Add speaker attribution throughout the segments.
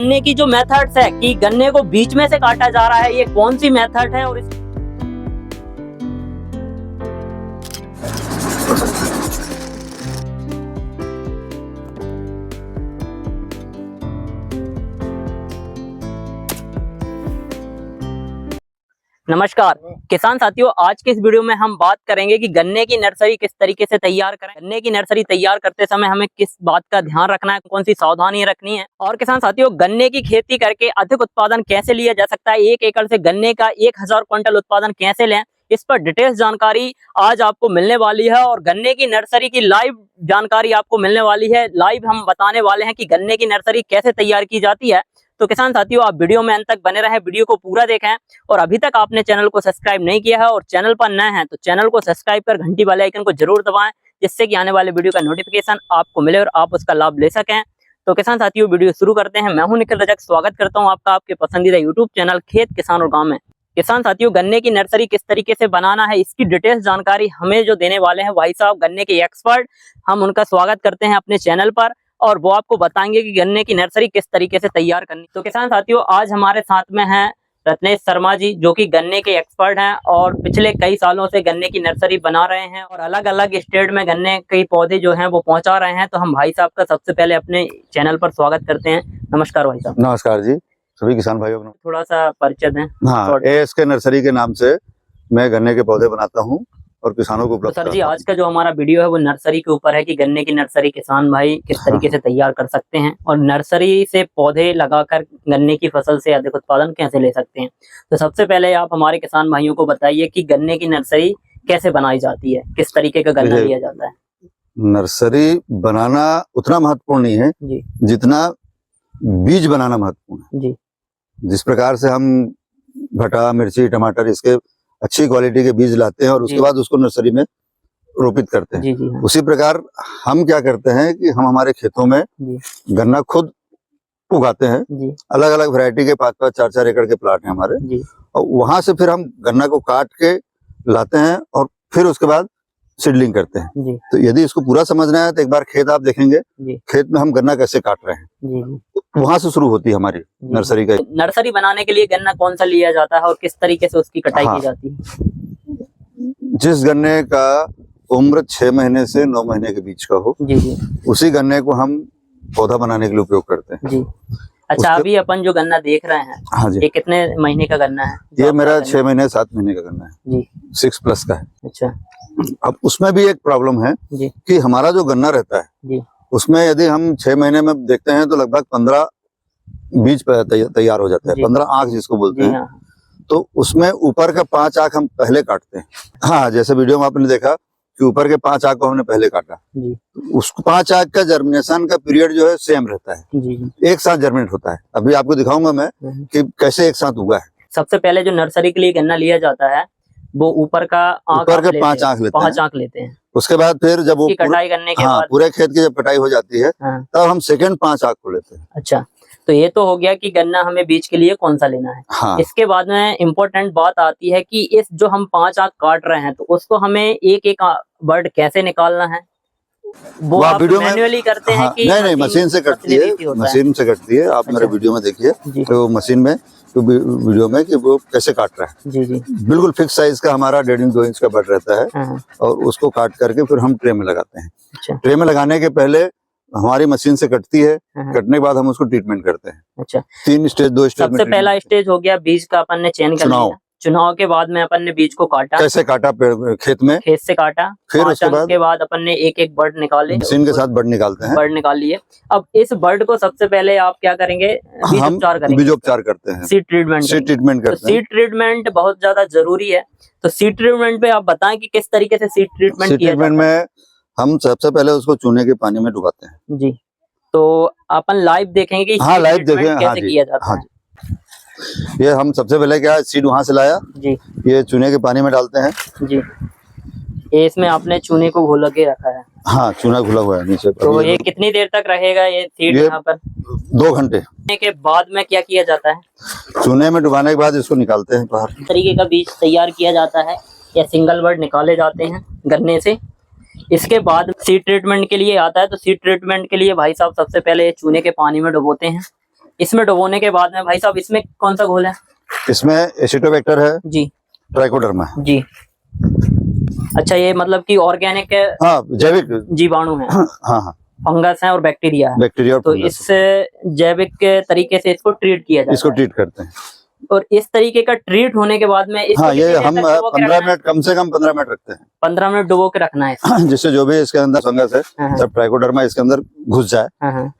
Speaker 1: गन्ने की जो मेथड्स है कि गन्ने को बीच में से काटा जा रहा है, ये कौन सी मेथड है और नमस्कार किसान साथियों, आज के इस वीडियो में हम बात करेंगे कि गन्ने की नर्सरी किस तरीके से तैयार करें। गन्ने की नर्सरी तैयार करते समय हमें किस बात का ध्यान रखना है, कौन सी सावधानी रखनी है और किसान साथियों गन्ने की खेती करके अधिक उत्पादन कैसे लिया जा सकता है, 1 एकड़ से गन्ने का 1000 क्विंटल उत्पादन कैसे लें, इस पर डिटेल्स जानकारी आज आपको मिलने वाली है। और गन्ने की नर्सरी की लाइव जानकारी आपको मिलने वाली है। लाइव हम बताने वाले हैं कि गन्ने की नर्सरी कैसे तैयार की जाती है। तो किसान साथियों आप वीडियो में अंत तक बने रहें, वीडियो को पूरा देखें और अभी तक आपने चैनल को सब्सक्राइब नहीं किया है और चैनल पर नए हैं तो चैनल को सब्सक्राइब कर घंटी वाले आइकन को जरूर दबाएं, जिससे कि आने वाले वीडियो का नोटिफिकेशन आपको मिले और आप उसका लाभ ले सकें। तो किसान साथियों वीडियो शुरू करते हैं। मैं हूं निखिल रजक, स्वागत करता हूं आपका आपके पसंदीदा यूट्यूब चैनल खेत किसान और गाँव में। किसान साथियों गन्ने की नर्सरी किस तरीके से बनाना है, इसकी डिटेल्स जानकारी हमें जो देने वाले हैं भाई साहब गन्ने के एक्सपर्ट, हम उनका स्वागत करते हैं अपने चैनल पर और वो आपको बताएंगे कि गन्ने की नर्सरी किस तरीके से तैयार करनी। तो किसान साथियों आज हमारे साथ में हैं रत्नेश शर्मा जी, जो कि गन्ने के एक्सपर्ट हैं और पिछले कई सालों से गन्ने की नर्सरी बना रहे हैं और अलग अलग स्टेट में गन्ने के पौधे जो हैं वो पहुंचा रहे हैं। तो हम भाई साहब का सबसे पहले अपने चैनल पर स्वागत करते हैं। नमस्कार भाई साहब।
Speaker 2: नमस्कार जी, सभी किसान भाइयों को
Speaker 1: थोड़ा सा परिचय दें।
Speaker 2: हाँ, एएसके नर्सरी के नाम से मैं गन्ने के पौधे बनाता हूँ और किसानों को उपलब्ध
Speaker 1: तो सर जी आज का जो हमारा वीडियो है वो नर्सरी के ऊपर है कि गन्ने की नर्सरी किसान भाई किस तरीके से तैयार कर सकते हैं और नर्सरी से पौधे लगाकर गन्ने की फसल से अधिक उत्पादन कैसे ले सकते हैं। तो सबसे पहले आप हमारे किसान भाइयों को बताइए कि गन्ने की नर्सरी कैसे बनाई जाती है, किस तरीके का गन्ना लिया जाता है।
Speaker 2: नर्सरी बनाना उतना महत्वपूर्ण नहीं है
Speaker 1: जी
Speaker 2: जितना बीज बनाना महत्वपूर्ण है।
Speaker 1: जी
Speaker 2: जिस प्रकार से हम भटा, मिर्ची, टमाटर इसके अच्छी क्वालिटी के बीज लाते हैं और उसके बाद उसको नर्सरी में रोपित करते हैं,
Speaker 1: जी जी हाँ।
Speaker 2: उसी प्रकार हम क्या करते हैं कि हम हमारे खेतों में गन्ना खुद उगाते हैं। अलग अलग वैरायटी के 5-5, 4-4 एकड़ के प्लाट हैं हमारे जी। और वहां से फिर हम गन्ना को काट के लाते हैं और फिर उसके बाद सीडलिंग करते हैं जी। तो यदि इसको पूरा समझना है तो एक बार खेत आप देखेंगे, खेत में हम गन्ना कैसे काट रहे हैं जी। वहां से शुरू होती है हमारी नर्सरी का।
Speaker 1: नर्सरी बनाने के लिए गन्ना कौन सा लिया जाता है और किस तरीके से उसकी कटाई की जाती है।
Speaker 2: जिस गन्ने का उम्र 6 महीने से 9 महीने के बीच का हो जी। उसी गन्ने को हम पौधा बनाने के लिए उपयोग करते हैं जी।
Speaker 1: अच्छा अभी अपन जो गन्ना देख रहे हैं हाँ जी, ये कितने महीने का गन्ना है?
Speaker 2: ये मेरा 6 महीने 7 महीने का गन्ना है जी, 6+ का है। अच्छा अब उसमें भी एक प्रॉब्लम है जी। कि हमारा जो गन्ना रहता है जी, उसमें यदि हम 6 महीने में देखते हैं तो लगभग 15 बीज तैयार हो जाता है, 15 आंख जिसको बोलते हैं। तो उसमें ऊपर का 5 आंख हम पहले काटते हैं। हाँ, जैसे वीडियो में आपने देखा कि ऊपर के 5 आंख को हमने पहले काटा जी। उस 5 आंख का जर्मिनेशन का पीरियड जो है सेम रहता है जी। एक साथ जर्मिनेट होता है। अभी आपको दिखाऊंगा मैं कि कैसे एक साथ हुआ है।
Speaker 1: सबसे पहले जो नर्सरी के लिए गन्ना लिया जाता है वो ऊपर का
Speaker 2: ऊपर के 5 आंख लेते हैं। उसके बाद फिर जब वो
Speaker 1: कटाई करने के बाद
Speaker 2: पूरे खेत की जब कटाई हो जाती है तब हम सेकंड 5 आंख को लेते हैं।
Speaker 1: अच्छा, तो ये तो हो गया कि गन्ना हमें बीज के लिए कौन सा लेना है। हाँ। इसके बाद में इम्पोर्टेंट बात आती है कि इस जो हम 5 आंख काट रहे हैं तो उसको हमें एक एक बर्ड कैसे निकालना है, वो आप मैन्युअली करते हैं कि
Speaker 2: नहीं मशीन से कटती है, मशीन से कटती है। आप मेरे वीडियो में देखिए तो मशीन में तो वीडियो में कि वो कैसे काट रहा है जी जी। बिल्कुल फिक्स साइज का हमारा 1.5 इंच 2 इंच का बर्ड रहता है और उसको काट करके फिर हम ट्रे में लगाते हैं। अच्छा। ट्रे में लगाने के पहले हमारी मशीन से कटती है, कटने के बाद हम उसको ट्रीटमेंट करते हैं। अच्छा, 3 स्टेज 2 स्टेज।
Speaker 1: सबसे पहला स्टेज हो गया बीज का, अपन ने चयन कर लिया, चुनाव के बाद में अपन ने बीज को काटा,
Speaker 2: कैसे काटा खेत में,
Speaker 1: खेत से काटा,
Speaker 2: फिर उसके बाद
Speaker 1: अपन ने एक एक बर्ड निकाले,
Speaker 2: मशीन के साथ बर्ड निकालते हैं,
Speaker 1: बर्ड निकाल लिए। अब इस बर्ड को सबसे पहले आप क्या करेंगे,
Speaker 2: बीजोपचार करते हैं,
Speaker 1: सीड ट्रीटमेंट करते हैं। सीड ट्रीटमेंट बहुत ज्यादा जरूरी है। तो सीड ट्रीटमेंट पे आप बताएं कि किस तरीके से सीड ट्रीटमेंट किया जाता है।
Speaker 2: में हम सबसे पहले उसको चूने के पानी में डुबाते हैं
Speaker 1: जी। तो अपन लाइव देखेंगे
Speaker 2: हाँ, लाइव देखें
Speaker 1: कैसे किया जाता है।
Speaker 2: ये हम सबसे पहले क्या सीड वहां से लाया जी, ये चूने के पानी में डालते हैं जी।
Speaker 1: ये इसमें आपने चूने को घोल के रखा है।
Speaker 2: हाँ, चूना घुला हुआ है नीचे।
Speaker 1: तो ये कितनी देर तक रहेगा ये सीड यहाँ पर?
Speaker 2: 2 घंटे
Speaker 1: के बाद में क्या किया जाता है?
Speaker 2: चूने में डुबाने के बाद इसको निकालते हैं बाहर।
Speaker 1: इस तरीके का बीज तैयार किया जाता है या सिंगल बर्ड निकाले जाते हैं गन्ने से। इसके बाद सीड ट्रीटमेंट के लिए आता है। तो सीड ट्रीटमेंट के लिए भाई साहब सबसे पहले चूने के पानी में डुबोते हैं इसमें डुबोने के बाद में भाई साहब इसमें कौन सा घोल है?
Speaker 2: इसमें एसिटोबैक्टर है
Speaker 1: जी,
Speaker 2: ट्राइकोडर्मा है
Speaker 1: जी। अच्छा, ये मतलब कि ऑर्गेनिक
Speaker 2: हाँ जैविक
Speaker 1: जीवाणु है।
Speaker 2: हाँ हाँ
Speaker 1: फंगस है और बैक्टीरिया है।
Speaker 2: बैक्टीरिया और
Speaker 1: तो
Speaker 2: फंगस।
Speaker 1: इस जैविक के तरीके से इसको ट्रीट किया जाता
Speaker 2: इसको
Speaker 1: है।
Speaker 2: ट्रीट करते हैं
Speaker 1: और इस तरीके का ट्रीट होने के बाद में इसको
Speaker 2: हाँ ये
Speaker 1: कितनी
Speaker 2: हम
Speaker 1: देर तक डुबो के
Speaker 2: 15
Speaker 1: रखना है?
Speaker 2: मिनट कम से कम 15 मिनट रखते हैं।
Speaker 1: 15 मिनट डुबो के रखना है इसको।
Speaker 2: जिससे जो भी इसके अंदर फंगस है
Speaker 1: हाँ,
Speaker 2: सब ट्राइकोडर्मा इसके अंदर घुस जाए।
Speaker 1: हाँ।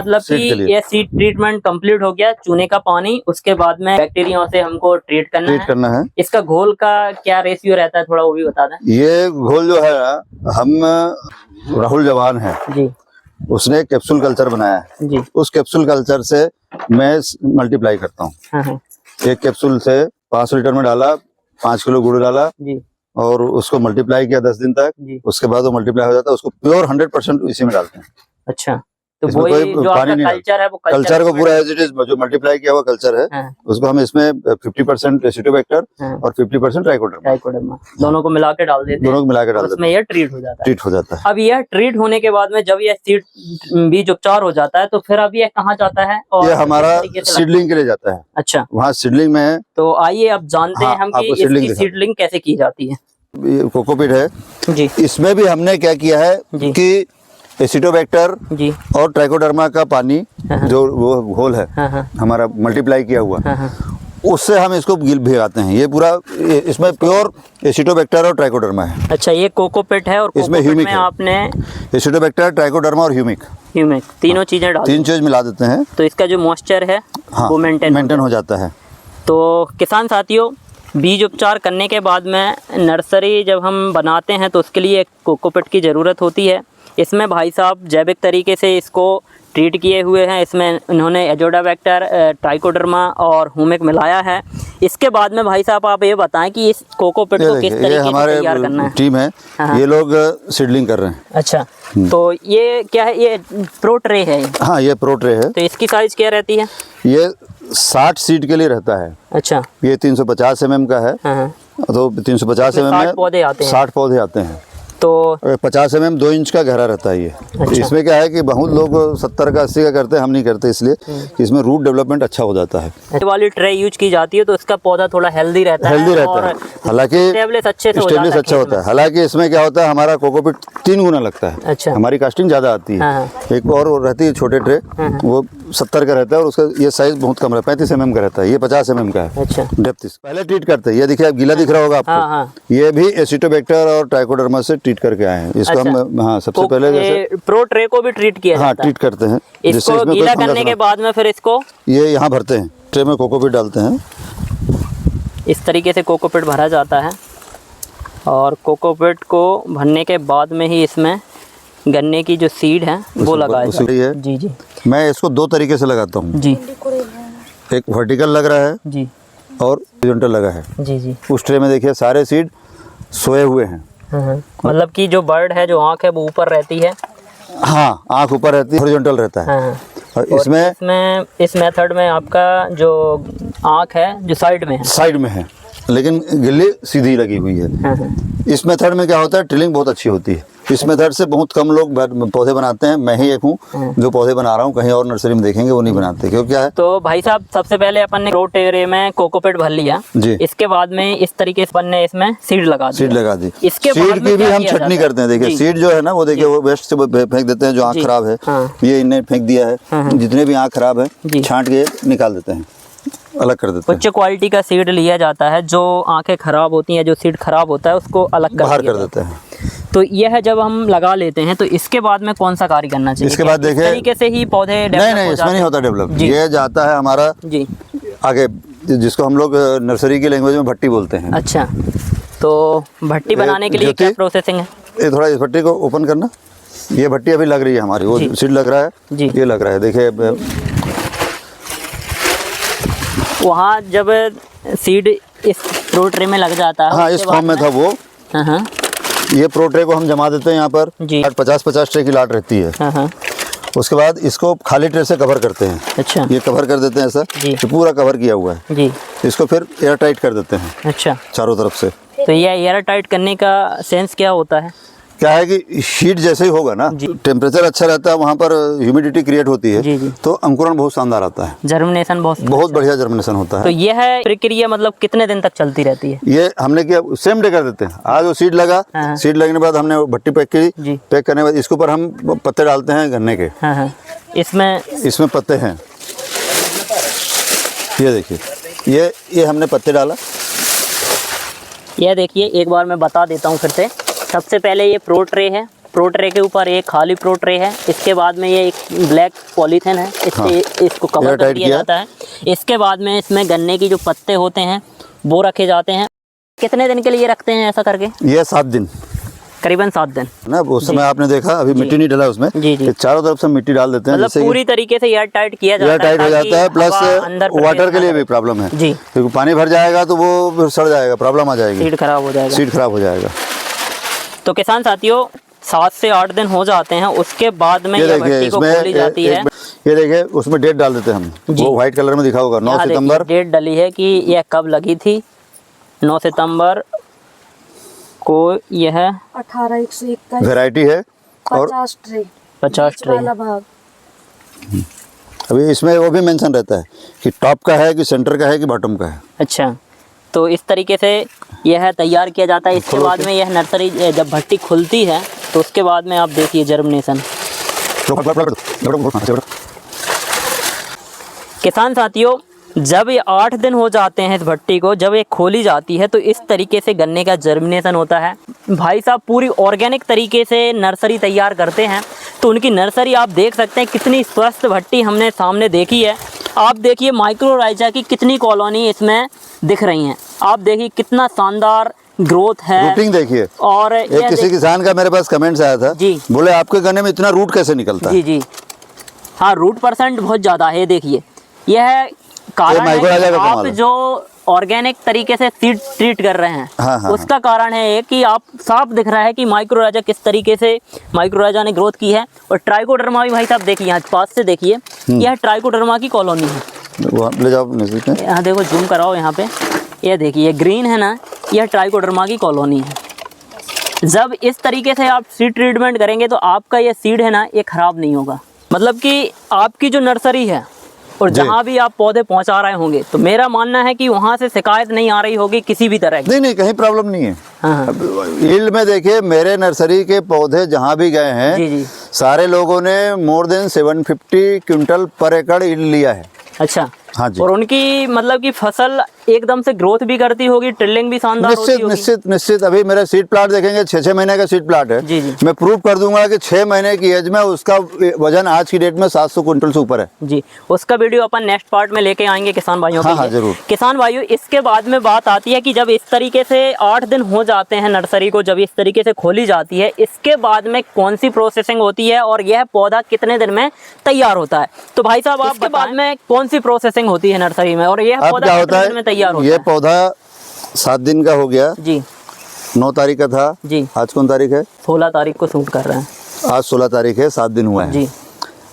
Speaker 1: मतलब
Speaker 2: सीड के
Speaker 1: कि
Speaker 2: लिए।
Speaker 1: ये सीड ट्रीटमेंट कंप्लीट हो गया, चूने का पानी, उसके बाद में बैक्टीरिया से हमको ट्रीट करना है। इसका घोल का क्या रेशियो रहता है, थोड़ा वो भी बता दें।
Speaker 2: ये घोल जो है हम राहुल जवान है
Speaker 1: जी,
Speaker 2: उसने कैप्सूल कल्चर बनाया है
Speaker 1: जी।
Speaker 2: उस कैप्सूल कल्चर से मैं मल्टीप्लाई करता हूँ।
Speaker 1: हाँ,
Speaker 2: एक कैप्सूल से 500 लीटर में डाला, 5 किलो गुड़ डाला
Speaker 1: जी,
Speaker 2: और उसको मल्टीप्लाई किया 10 दिन तक।
Speaker 1: जी।
Speaker 2: उसके बाद वो मल्टीप्लाई हो जाता है, उसको प्योर 100% इसी में डालते हैं।
Speaker 1: अच्छा, तो
Speaker 2: इसमें
Speaker 1: वही
Speaker 2: कोई
Speaker 1: जो
Speaker 2: पानी
Speaker 1: आपका
Speaker 2: नहीं
Speaker 1: कल्चर है वो
Speaker 2: कल्चर को पूरा एज इट इज जो मल्टीप्लाई किया हुआ कल्चर है
Speaker 1: हाँ,
Speaker 2: उसको हम इसमें 50% एसिटोबैक्टर
Speaker 1: हाँ,
Speaker 2: और 50% ट्राइकोडर्मा
Speaker 1: ट्राइकोडर्मा दोनों को मिला के डाल देते
Speaker 2: दोनों
Speaker 1: हैं।
Speaker 2: को मिला के डाल देते
Speaker 1: उसमें
Speaker 2: हैं,
Speaker 1: यह ट्रीट हो जाता है।
Speaker 2: ट्रीट हो जाता है।
Speaker 1: अब यह ट्रीट होने के बाद में जब यह सीड बीज उपचार हो जाता है तो फिर अब यह कहाँ जाता है? और
Speaker 2: ये हमारा
Speaker 1: किस तरीके से लगता है?
Speaker 2: सीडलिंग के लिए जाता है।
Speaker 1: अच्छा,
Speaker 2: वहाँ सीडलिंग में है।
Speaker 1: तो आइए अब जानते हैं हम कि
Speaker 2: आपको सीडलिंग
Speaker 1: इसकी सीडलिंग कैसे की जाती है।
Speaker 2: ये कोकोपीट है
Speaker 1: जी,
Speaker 2: इसमें भी हमने क्या किया है
Speaker 1: जी।
Speaker 2: कि एसिटोबैक्टर
Speaker 1: जी,
Speaker 2: और ट्राइकोडर्मा का पानी जो वो घोल है
Speaker 1: हाँ,
Speaker 2: हमारा मल्टीप्लाई किया हुआ
Speaker 1: हाँ,
Speaker 2: उससे हम इसको भिगाते हैं। ये पूरा इसमें प्योर एसिटोबैक्टर और ट्राइकोडर्मा है।
Speaker 1: अच्छा, ये कोकोपीट है और
Speaker 2: इसमें
Speaker 1: कोकोपीट
Speaker 2: ह्यूमिक
Speaker 1: में
Speaker 2: है।
Speaker 1: आपने
Speaker 2: एसिटोबैक्टर, ट्राइकोडर्मा और ह्यूमिक
Speaker 1: तीनों चीजें डाल
Speaker 2: 3 चीज मिला देते हैं।
Speaker 1: तो इसका जो मॉइस्चर है
Speaker 2: हाँ,
Speaker 1: वो मेंटेन
Speaker 2: हो जाता है।
Speaker 1: तो किसान साथियों, बीज उपचार करने के बाद में नर्सरी जब हम बनाते हैं तो उसके लिए एक कोकोपीट की ज़रूरत होती है। इसमें भाई साहब जैविक तरीके से इसको ट्रीट किए हुए हैं। इसमें इन्होंने एजोडाबैक्टर, ट्राइकोडर्मा और ह्यूमिक मिलाया है। इसके बाद में भाई साहब आप ये बताएं कि इस कोकोपीट को किस तरीके से तैयार करना है।
Speaker 2: टीम है, ये लोग सीडलिंग कर रहे हैं।
Speaker 1: अच्छा, तो ये क्या है? ये प्रो ट्रे है?
Speaker 2: हाँ, ये प्रो ट्रे है।
Speaker 1: तो इसकी साइज क्या रहती है?
Speaker 2: ये 60 सीड के लिए रहता है।
Speaker 1: अच्छा,
Speaker 2: ये 350 mm का है।
Speaker 1: हाँ,
Speaker 2: तो 350 mm
Speaker 1: 60 पौधे आते हैं।
Speaker 2: 60 पौधे आते हैं।
Speaker 1: तो
Speaker 2: 50 mm 2 इंच का गहरा रहता है ये।
Speaker 1: अच्छा।
Speaker 2: इसमें क्या है कि बहुत लोग 70 का 80 का करते हैं, हम नहीं करते इसलिए कि इसमें रूट डेवलपमेंट अच्छा हो जाता है।
Speaker 1: ये वाली ट्रे यूज की जाती है तो इसका पौधा थोड़ा हेल्दी रहता है।
Speaker 2: हालांकि
Speaker 1: स्टेबलिश अच्छे से
Speaker 2: अच्छा होता है। हालांकि इसमें क्या होता है, हमारा कोकोपीट 3 गुना लगता है।
Speaker 1: अच्छा,
Speaker 2: हमारी कास्टिंग ज्यादा आती है।
Speaker 1: हाँ,
Speaker 2: एक और रहती है छोटे ट्रे, वो 70 का रहता है और उसका ये साइज बहुत कम है, 35 mm का रहता है। ये 50 mm का है।
Speaker 1: अच्छा,
Speaker 2: डेप्थ पहले ट्रीट करते हैं। ये देखिए, आप गीला दिख रहा होगा
Speaker 1: हाँ, हाँ।
Speaker 2: आपको। ये भी एसिटोबैक्टर और ट्राइकोडर्मा से ट्रीट करके आए हैं। इसको
Speaker 1: अच्छा।
Speaker 2: हम हाँ सबसे पहले जैसे
Speaker 1: प्रो ट्रे को भी ट्रीट किया
Speaker 2: हाँ
Speaker 1: जाता है।
Speaker 2: ट्रीट करते हैं। जिससे
Speaker 1: इसको
Speaker 2: इसमें कोई
Speaker 1: गीला
Speaker 2: फंगस
Speaker 1: करने के
Speaker 2: ना-
Speaker 1: बाद में फिर इसको
Speaker 2: ये यहाँ भरते हैं, ट्रे में कोकोपीट डालते हैं।
Speaker 1: इस तरीके से कोकोपीट भरा जाता है और कोकोपीट को भरने के बाद में ही इसमें गन्ने की जो सीड है वो लगाया जाता है। जी, जी,
Speaker 2: मैं इसको 2 तरीके से लगाता हूँ।
Speaker 1: जी,
Speaker 2: एक वर्टिकल लग रहा है
Speaker 1: जी,
Speaker 2: और हॉरिजॉन्टल लगा है।
Speaker 1: जी, जी।
Speaker 2: उस ट्रे में देखिए सारे सीड सोए हुए हैं।
Speaker 1: मतलब कि जो बर्ड है, जो आँख है वो ऊपर रहती है।
Speaker 2: हाँ, आँख ऊपर रहती है, हॉरिजॉन्टल रहता है।
Speaker 1: हाँ,
Speaker 2: और इसमें
Speaker 1: इस मेथड में आपका जो आँख है जो साइड में है,
Speaker 2: साइड में है, लेकिन गिल्ली सीधी लगी हुई है।
Speaker 1: हाँ,
Speaker 2: इस मेथड में क्या होता है, ड्रिलिंग बहुत अच्छी होती है। इस मेथड से बहुत कम लोग पौधे बनाते हैं। मैं ही एक हूँ जो पौधे बना रहा हूँ। कहीं और नर्सरी में देखेंगे वो नहीं बनाते। क्यों, क्या है?
Speaker 1: तो भाई साहब, सबसे पहले अपन ने प्रो ट्रे में कोकोपीट भर लिया
Speaker 2: जी।
Speaker 1: इसके बाद में इस तरीके से अपन ने इसमें सीड लगा दी। इसके बाद
Speaker 2: सीड
Speaker 1: में
Speaker 2: की भी
Speaker 1: क्या
Speaker 2: हम
Speaker 1: किया
Speaker 2: छटनी
Speaker 1: जाता है?
Speaker 2: करते हैं। देखिए,
Speaker 1: जी।
Speaker 2: सीड जो है ना, वो देखिए वो वेस्ट से फेंक देते हैं जो आँख
Speaker 1: जी।
Speaker 2: खराब है।
Speaker 1: हाँ।
Speaker 2: ये इन्हें फेंक दिया है। जितने भी आँख खराब
Speaker 1: जी।
Speaker 2: है छांट के निकाल देते हैं, अलग कर देते हैं।
Speaker 1: उच्च क्वालिटी का सीड लिया जाता है। जो आंखें खराब होती हैं, जो सीड खराब होता है, उसको अलग
Speaker 2: बाहर
Speaker 1: दिया
Speaker 2: कर
Speaker 1: जाता
Speaker 2: देते हैं।
Speaker 1: है। तो यह जब हम लगा लेते हैं तो इसके बाद में कौन सा कार्य करना चाहिए?
Speaker 2: इसके बाद
Speaker 1: क्या इस
Speaker 2: देखिए-
Speaker 1: तरीके से ही पौधे
Speaker 2: नहीं
Speaker 1: डेवलप
Speaker 2: नहीं,
Speaker 1: हो
Speaker 2: इसमें
Speaker 1: जाते
Speaker 2: नहीं
Speaker 1: हैं?
Speaker 2: होता डेवलप।
Speaker 1: जी।
Speaker 2: ये जाता है हमारा
Speaker 1: जी,
Speaker 2: आगे, जिसको हम लोग नर्सरी की लैंग्वेज में भट्टी बोलते हैं।
Speaker 1: अच्छा। तो भट्टी बनाने के लिए क्या प्रोसेसिंग है?
Speaker 2: ये थोड़ा इस भट्टी को ओपन करना। ये भट्टी अभी लग रही है हमारी, वो
Speaker 1: जी।
Speaker 2: सीड लग रहा है
Speaker 1: जी।
Speaker 2: ये लग रहा है। देखिए,
Speaker 1: वहाँ जब सीड इस प्रो ट्रे में लग जाता है,
Speaker 2: हाँ, इस
Speaker 1: उसके
Speaker 2: फॉर्म में
Speaker 1: बाद
Speaker 2: था वो।
Speaker 1: हाँ, हाँ,
Speaker 2: ये प्रो ट्रे को हम जमा देते हैं यहाँ पर।
Speaker 1: जी।
Speaker 2: 50-50 ट्रे की लाट रहती है।
Speaker 1: हाँ, हाँ,
Speaker 2: उसके बाद इसको खाली ट्रे से कवर करते हैं।
Speaker 1: अच्छा,
Speaker 2: ये कवर कर देते हैं ऐसा,
Speaker 1: जी।
Speaker 2: ये पूरा कवर किया हुआ है।
Speaker 1: जी,
Speaker 2: इसको फिर एयर टाइट कर देते हैं
Speaker 1: अच्छा।
Speaker 2: चारों तरफ से।
Speaker 1: तो यह एयर टाइट करने का सेंस क्या होता है?
Speaker 2: क्या है कि शीट जैसे ही होगा ना, टेम्परेचर अच्छा रहता है, वहाँ पर ह्यूमिडिटी क्रिएट होती है,
Speaker 1: जी।
Speaker 2: तो अंकुरण बहुत शानदार आता है,
Speaker 1: जर्मिनेशन बहुत
Speaker 2: बढ़िया जर्मिनेशन होता है।
Speaker 1: तो यह प्रक्रिया मतलब कितने दिन तक चलती रहती है? ये
Speaker 2: हमने किया सेम डे कर देते हैं। आज वो सीड लगा, सीड लगने के बाद हमने भट्टी पैक की, पैक करने के बाद इसके ऊपर हम पत्ते डालते हैं गन्ने के। इसमें पत्ते हैं, ये देखिए, ये हमने पत्ते डाला।
Speaker 1: यह देखिए, एक बार मैं बता देता हूँ फिर से। सबसे पहले ये प्रो ट्रे है, प्रो ट्रे के ऊपर एक खाली प्रो ट्रे है, इसके बाद में ये एक ब्लैक पॉलीथिन है, इससे इसको कवर कर दिया जाता है। इसके बाद में इसमें गन्ने की जो पत्ते होते हैं वो रखे जाते हैं। कितने दिन के लिए रखते हैं ऐसा करके?
Speaker 2: ये 7 दिन,
Speaker 1: करीबन 7 दिन
Speaker 2: ना। उस समय आपने देखा अभी मिट्टी नहीं डाला उसमें, जी। चारों तरफ से मिट्टी डाल देते हैं,
Speaker 1: मतलब पूरी तरीके से एयर टाइट किया जाता है,
Speaker 2: एयर टाइट हो जाता है। प्लस वाटर के लिए भी प्रॉब्लम है जी, क्योंकि पानी भर जाएगा तो वो सड़ जाएगा, प्रॉब्लम आ जाएगी, सीड खराब हो जाएगा।
Speaker 1: तो किसान साथियों, 7 से 8 दिन हो जाते हैं, उसके बाद में ये भट्टी को खोली जाती है।
Speaker 2: ये देखिए, उसमें डेट डाल देते हैं हम, वो व्हाइट कलर में दिखा होगा, 9 सितंबर
Speaker 1: डेट डली है कि यह कब लगी थी। 9 सितंबर को यह
Speaker 3: 18-121
Speaker 2: वैरायटी है और
Speaker 3: 50 ट्रे
Speaker 2: भाग। अभी इसमें वो भी मेंशन रहता है कि टॉप का है कि सेंटर का है कि बॉटम का है।
Speaker 1: अच्छा, तो इस तरीके से यह तैयार किया जाता है। इसके बाद में यह नर्सरी जब भट्टी खुलती है तो उसके बाद में आप देखिए जर्मिनेशन। किसान साथियों, जब ये 8 दिन हो जाते हैं इस भट्टी को, जब ये खोली जाती है तो इस तरीके से गन्ने का जर्मिनेशन होता है। भाई साहब पूरी ऑर्गेनिक तरीके से नर्सरी तैयार करते हैं, तो उनकी नर्सरी आप देख सकते हैं कितनी स्वस्थ भट्टी हमने सामने देखी है। आप देखिए माइक्रोराइजा की कितनी कॉलोनी इसमें दिख रही हैं। आप देखिए कितना शानदार ग्रोथ है,
Speaker 2: रूटिंग देखिए।
Speaker 1: और
Speaker 2: किसी किसान का मेरे पास कमेंट्स आया था जी, बोले आपके गन्ने में इतना रूट कैसे निकलता है?
Speaker 1: जी हाँ, रूट परसेंट बहुत ज़्यादा है। देखिए यह कारण है आप जो ऑर्गेनिक तरीके से सीड ट्रीट कर रहे हैं, उसका कारण है ये कि आप साफ दिख रहा है कि माइक्रोराइजा किस तरीके से माइक्रोराइजा ने ग्रोथ की है। और ट्राइकोडर्मा भी भाई साहब देखिए, यहाँ पास से देखिए, यह ट्राइकोडर्मा की कॉलोनी है।
Speaker 2: ले जाओ नजदीक में,
Speaker 1: यहाँ देखो, जूम कराओ यहाँ पे, यह देखिए ग्रीन है ना, यह ट्राइकोडर्मा की कॉलोनी है। जब इस तरीके से आप सीड ट्रीटमेंट करेंगे तो आपका ये सीड है ना, ये खराब नहीं होगा। मतलब कि आपकी जो नर्सरी है और जहाँ भी आप पौधे पहुँचा रहे होंगे, तो मेरा मानना है कि वहाँ से शिकायत नहीं आ रही होगी किसी भी तरह की।
Speaker 2: नहीं, कहीं प्रॉब्लम नहीं है। यील्ड में देखिए, मेरे नर्सरी के पौधे जहाँ भी गए हैं, जी। सारे लोगों ने मोर देन 750 क्विंटल पर एकड़ यील्ड लिया है।
Speaker 1: अच्छा,
Speaker 2: हाँ जी।
Speaker 1: और उनकी मतलब कि फसल एकदम से ग्रोथ भी करती होगी, टिल्लिंग भी शानदार होती होगी।
Speaker 2: निश्चित। अभी मेरा सीड प्लाट देखेंगे, 6 महीने का सीड प्लाट है जी। मैं प्रूव कर दूंगा कि 6 महीने की एज में उसका वजन आज की डेट में 700 क्विंटल से ऊपर है
Speaker 1: जी। उसका वीडियो अपन नेक्स्ट पार्ट में लेके आएंगे किसान भाइयों के लिए।
Speaker 2: हाँ, जरूर।
Speaker 1: किसान भाइयों, इसके बाद में बात आती है कि जब इस तरीके से 8 दिन हो जाते हैं नर्सरी को, जब इस तरीके से खोली जाती है, इसके बाद में कौन सी प्रोसेसिंग होती है और यह पौधा कितने दिन में तैयार होता है? तो भाई साहब, आपके बाद में कौन सी प्रोसेसिंग होती है नर्सरी में और यह पौधा कितने दिन में तैयार होता है?
Speaker 2: ये पौधा 7 दिन का हो गया जी। 9 तारीख का था जी। आज कौन तारीख है?
Speaker 1: 16 तारीख को शूट कर रहे हैं।
Speaker 2: आज 16 तारीख है, 7 दिन हुआ है
Speaker 1: जी।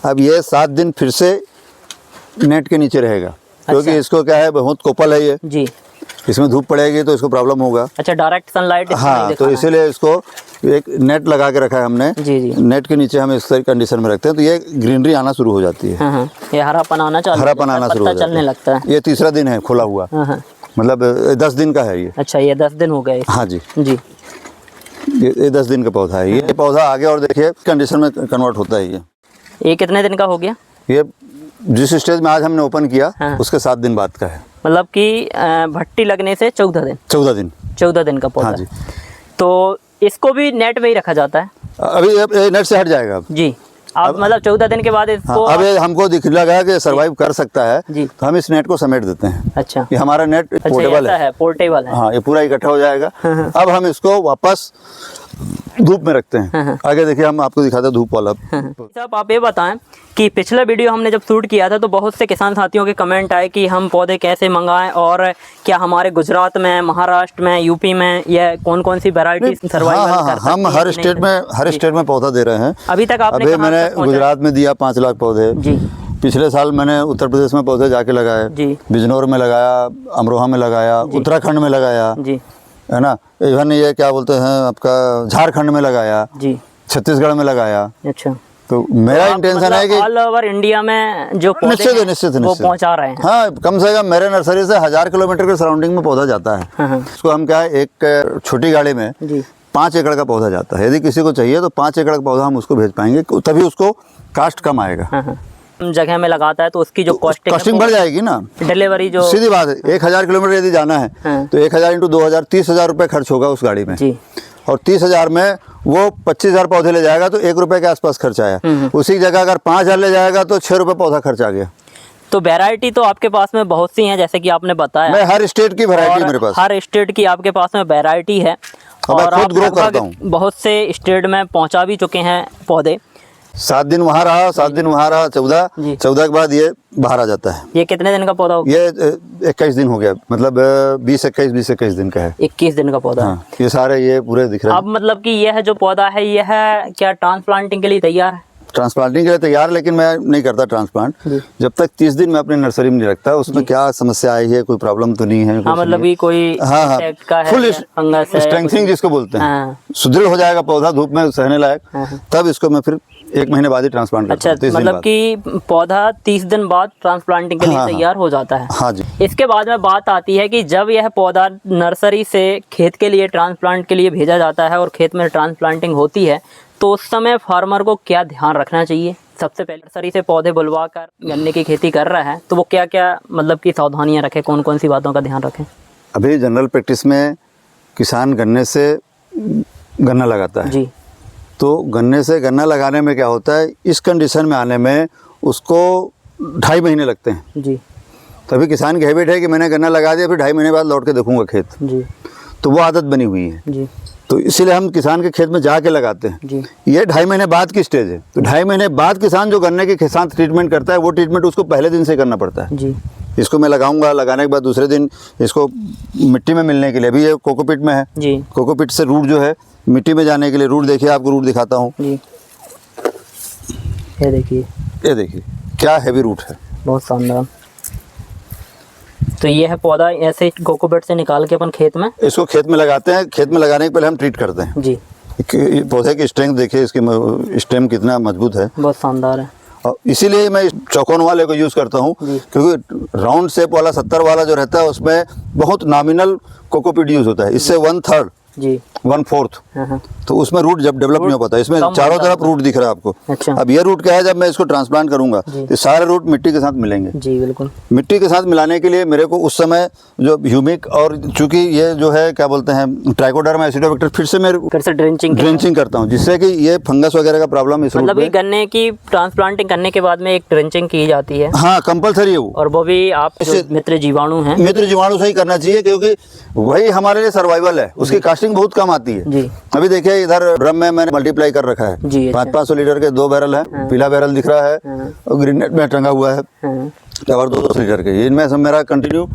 Speaker 2: अब ये 7 दिन फिर से नेट के नीचे रहेगा। अच्छा। क्योंकि इसको क्या है, बहुत कोपल है ये जी, इसमें धूप पड़ेगी तो इसको प्रॉब्लम होगा।
Speaker 1: अच्छा, डायरेक्ट सनलाइट।
Speaker 2: हाँ, तो इसीलिए इसको एक नेट लगा के रखा है हमने जी। नेट के नीचे हम इस कंडीशन में रखते हैं, तो ये ग्रीनरी आना शुरू हो जाती है।
Speaker 1: हाँ, ये हरापन आना शुरू हो चलने लगता है।
Speaker 2: ये तीसरा दिन है खुला हुआ, मतलब 10 दिन का है ये।
Speaker 1: अच्छा, ये 10 दिन हो गए।
Speaker 2: हाँ जी जी, ये 10 दिन का पौधा है। ये पौधा आगे और देखिए कंडीशन में कन्वर्ट होता है। ये कितने दिन का हो गया? ये जिस स्टेज में आज हमने ओपन किया उसके 7 दिन बाद का है। मतलब कि भट्टी लगने से 14 दिन का पौधा। हाँ जी। तो इसको भी नेट में ही रखा जाता है? अभी नेट से हट जाएगा जी। अब मतलब 14 दिन के बाद इसको अब हमको दिख लगा कि सर्वाइव कर सकता है जी, तो हम इस नेट को समेट देते हैं। अच्छा, ये हमारा नेट पोर्टेबल है। पोर्टेबल है। हाँ, ये पूरा इकट्ठा हो जाएगा। अब हम इसको वापस धूप में रखते हैं। आगे देखिए, हम आपको दिखाते हैं धूप वाला। साहब, आप ये बताएं कि पिछला वीडियो हमने जब शूट किया था तो बहुत से किसान साथियों के कमेंट आए कि हम पौधे कैसे मंगाएं और क्या हमारे गुजरात में, महाराष्ट्र में, यूपी में यह कौन सी वैरायटी सर्वाइवल कर सकती है? हम हर स्टेट में पौधा दे रहे हैं। अभी तक आपने मैंने गुजरात में दिया 5 लाख पौधे जी। पिछले साल मैंने उत्तर प्रदेश में पौधे जाके लगाए जी, बिजनौर में लगाया, अमरोहा में लगाया, उत्तराखंड में लगाया जी। है ना। इवन ये क्या बोलते हैं आपका झारखंड में लगाया
Speaker 1: जी,
Speaker 2: छत्तीसगढ़ में लगाया।
Speaker 1: अच्छा,
Speaker 2: तो मेरा इंटेंशन है कि
Speaker 1: ऑल ओवर इंडिया में जो पौधे
Speaker 2: निश्चित
Speaker 1: हैं,
Speaker 2: निश्चित
Speaker 1: वो पहुंचा रहे हैं।
Speaker 2: हाँ, कम से कम मेरे नर्सरी से 1000 किलोमीटर के सराउंडिंग में पौधा जाता है।
Speaker 1: हाँ, हाँ।
Speaker 2: उसको हम क्या है, एक छोटी गाड़ी में
Speaker 1: जी
Speaker 2: 5 एकड़ का पौधा जाता है। यदि किसी को चाहिए तो 5 एकड़ का पौधा हम उसको भेज पाएंगे, तभी उसको कास्ट कम आएगा।
Speaker 1: हाँ, हाँ। जगह में लगाता है तो उसकी जो
Speaker 2: कॉस्टिंग बढ़ जाएगी ना,
Speaker 1: डिलीवरी जो
Speaker 2: सीधी बात है। 1000 किलोमीटर यदि जाना है
Speaker 1: हाँ।
Speaker 2: तो 1000 इंटू 2000 30,000 रुपये खर्च होगा उस गाड़ी में
Speaker 1: जी,
Speaker 2: और 30,000 में वो 25,000 पौधे ले जाएगा तो 1 रुपये के आसपास खर्च आया। उसी जगह अगर 5,000 ले जाएगा तो 6 रुपये पौधा खर्च आ गया।
Speaker 1: तो वैरायटी तो आपके पास में बहुत सी हैं, जैसे कि आपने बताया।
Speaker 2: मैं हर स्टेट की वैरायटी
Speaker 1: और
Speaker 2: मेरे पास,
Speaker 1: हर स्टेट की आपके पास में वैरायटी है
Speaker 2: और मैं
Speaker 1: और
Speaker 2: खुद
Speaker 1: आप
Speaker 2: ग्रो करता हूँ।
Speaker 1: लगभग बहुत से स्टेट में पहुंचा भी चुके हैं पौधे।
Speaker 2: 7 दिन वहाँ रहा, 7 दिन वहाँ रहा, 14 के बाद ये बाहर आ जाता है।
Speaker 1: ये कितने दिन का पौधा होगा?
Speaker 2: ये 21 दिन हो गया, मतलब 20-21 दिन का है।
Speaker 1: 21 दिन का पौधा है।
Speaker 2: हाँ, ये सारे ये पूरे दिख रहे हैं।
Speaker 1: अब मतलब कि यह जो पौधा है यह क्या ट्रांसप्लांटिंग के लिए तैयार है?
Speaker 2: ट्रांसप्लांटिंग के लिए तैयार, लेकिन मैं नहीं करता ट्रांसप्लांट जब तक 30 दिन मैं अपनी नर्सरी में नहीं रखता। उसमें क्या समस्या आई है, कोई प्रॉब्लम तो नहीं है?
Speaker 1: हाँ, मतलब कि कोई insect का है,
Speaker 2: फुल
Speaker 1: फंगस है,
Speaker 2: स्ट्रेंथनिंग जिसको बोलते हैं,
Speaker 1: हाँ।
Speaker 2: सुदृढ़ हो जाएगा पौधा धूप में सहने लायक, तब इसको मैं फिर 1 महीने बाद ही ट्रांसप्लांट करता
Speaker 1: अच्छा,
Speaker 2: हूँ। 30 दिन
Speaker 1: मतलब
Speaker 2: बाद।
Speaker 1: कि पौधा 30 दिन बाद ट्रांसप्लांटिंग के लिए तैयार हो जाता है।
Speaker 2: हाँ जी।
Speaker 1: इसके बाद में बात आती है कि जब यह पौधा नर्सरी से खेत के लिए ट्रांसप्लांट के लिए भेजा जाता है और खेत में ट्रांसप्लांटिंग होती है तो उस समय फार्मर को क्या ध्यान रखना चाहिए? सबसे पहले नर्सरी से पौधे बुलवा कर गन्ने की खेती कर रहा है तो वो क्या क्या मतलब कि सावधानियां रखें, कौन कौन सी बातों का ध्यान रखें?
Speaker 2: अभी जनरल प्रैक्टिस में किसान गन्ने से गन्ना लगाता है
Speaker 1: जी,
Speaker 2: तो गन्ने से गन्ना लगाने में क्या होता है, इस कंडीशन में आने में उसको 2.5 महीने लगते हैं।
Speaker 1: जी,
Speaker 2: तभी किसान की हैबिट है कि मैंने गन्ना लगा दिया फिर 2.5 महीने बाद लौट के देखूंगा खेत,
Speaker 1: जी,
Speaker 2: तो वो आदत बनी हुई है।
Speaker 1: जी,
Speaker 2: तो इसीलिए हम किसान के खेत में जाके लगाते हैं।
Speaker 1: जी,
Speaker 2: ये 2.5 महीने बाद की स्टेज है। तो 2.5 महीने बाद किसान जो गन्ने के साथ ट्रीटमेंट करता है वो ट्रीटमेंट उसको पहले दिन से करना पड़ता है।
Speaker 1: जी,
Speaker 2: इसको मैं लगाऊंगा, लगाने के बाद दूसरे दिन इसको मिट्टी में मिलने के लिए, अभी ये कोकोपीट में है,
Speaker 1: जी,
Speaker 2: कोकोपीट से रूट जो है मिट्टी में जाने के लिए, रूट देखिए, आपको रूट दिखाता हूँ।
Speaker 1: जी, ये देखिए,
Speaker 2: ये देखिए क्या हैवी रूट है,
Speaker 1: बहुत शानदार। तो ये है पौधा ऐसे कोकोपीट से निकाल के अपन खेत में
Speaker 2: इसको खेत में लगाते हैं। खेत में लगाने के पहले हम ट्रीट करते हैं।
Speaker 1: जी,
Speaker 2: पौधे की स्ट्रेंथ देखिए, इसकी स्टेम कितना मजबूत है,
Speaker 1: बहुत शानदार है।
Speaker 2: और इसीलिए मैं इस चौकोन वाले को यूज़ करता हूँ, क्योंकि राउंड शेप वाला 70 वाला जो रहता है उसमें बहुत नॉमिनल कोकोपीट यूज़ होता है। इससे 1/3
Speaker 1: जी,
Speaker 2: 1/4
Speaker 1: हाँ,
Speaker 2: तो उसमें रूट जब डेवलप नहीं हो पाता। इसमें
Speaker 1: कम
Speaker 2: चारों
Speaker 1: होता
Speaker 2: तरफ रूट दिख रहा है आपको।
Speaker 1: अच्छा।
Speaker 2: अब ये रूट क्या है, जब मैं इसको ट्रांसप्लांट करूंगा तो सारे रूट मिट्टी के साथ मिलेंगे।
Speaker 1: जी, बिल्कुल।
Speaker 2: मिट्टी के साथ मिलाने के लिए मेरे को उस समय जो ह्यूमिक, और चूंकि ये जो है क्या बोलते हैं ट्राइकोडर्मा एसिडोबैक्टर, फिर से ड्रेंचिंग करता हूँ, जिससे कि ये फंगस वगैरह का प्रॉब्लम इस
Speaker 1: मतलब ये गन्ने की ट्रांसप्लांटिंग करने के बाद में एक ड्रेंचिंग की जाती है।
Speaker 2: हाँ, कंपलसरी है वो,
Speaker 1: और वो भी आप जो मित्र जीवाणु हैं,
Speaker 2: मित्र जीवाणु से ही करना चाहिए, क्योंकि वही हमारे लिए सर्वाइवल है। उसकी कास्टिंग बहुत कम आती है।
Speaker 1: जी,
Speaker 2: अभी देखिए इधर ड्रम में मैंने मल्टीप्लाई कर रखा है।
Speaker 1: जी, अच्छा।
Speaker 2: 500 लीटर के 2 बैरल है। पीला बैरल दिख रहा है और ग्रीन नेट में टंगा हुआ है और 200 लीटर के। इनमें सब मेरा कंटिन्यू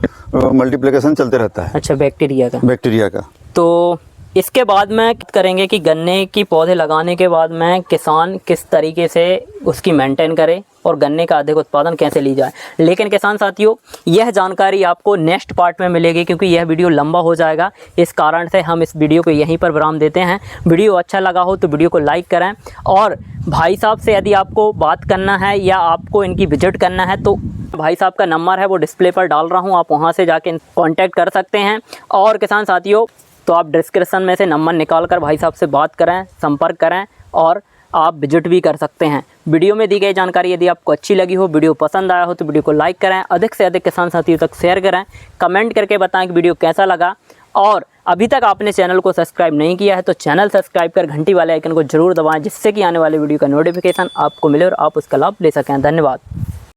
Speaker 2: मल्टीप्लिकेशन चलते रहता है।
Speaker 1: अच्छा, बैक्टीरिया का। तो इसके बाद में करेंगे कि गन्ने की पौधे लगाने के बाद में किसान किस तरीके से उसकी मेंटेन करे और गन्ने का अधिक उत्पादन कैसे ली जाए। लेकिन किसान साथियों, यह जानकारी आपको नेक्स्ट पार्ट में मिलेगी, क्योंकि यह वीडियो लंबा हो जाएगा। इस कारण से हम इस वीडियो को यहीं पर विराम देते हैं। वीडियो अच्छा लगा हो तो वीडियो को लाइक करें, और भाई साहब से यदि आपको बात करना है या आपको इनकी विजिट करना है तो भाई साहब का नंबर है वो डिस्प्ले पर डाल रहा हूँ, आप वहाँ से जाके कॉन्टैक्ट कर सकते हैं। और किसान साथियों, तो आप डिस्क्रिप्शन में से नंबर निकाल कर भाई साहब से बात करें, संपर्क करें और आप विजिट भी कर सकते हैं। वीडियो में दी गई जानकारी यदि आपको अच्छी लगी हो, वीडियो पसंद आया हो तो वीडियो को लाइक करें, अधिक से अधिक किसान साथियों तक शेयर करें, कमेंट करके बताएं कि वीडियो कैसा लगा। और अभी तक आपने चैनल को सब्सक्राइब नहीं किया है तो चैनल सब्सक्राइब कर घंटी वाले आइकन को जरूर दबाएं, जिससे कि आने वाले वीडियो का नोटिफिकेशन आपको मिले और आप उसका लाभ ले सकें। धन्यवाद।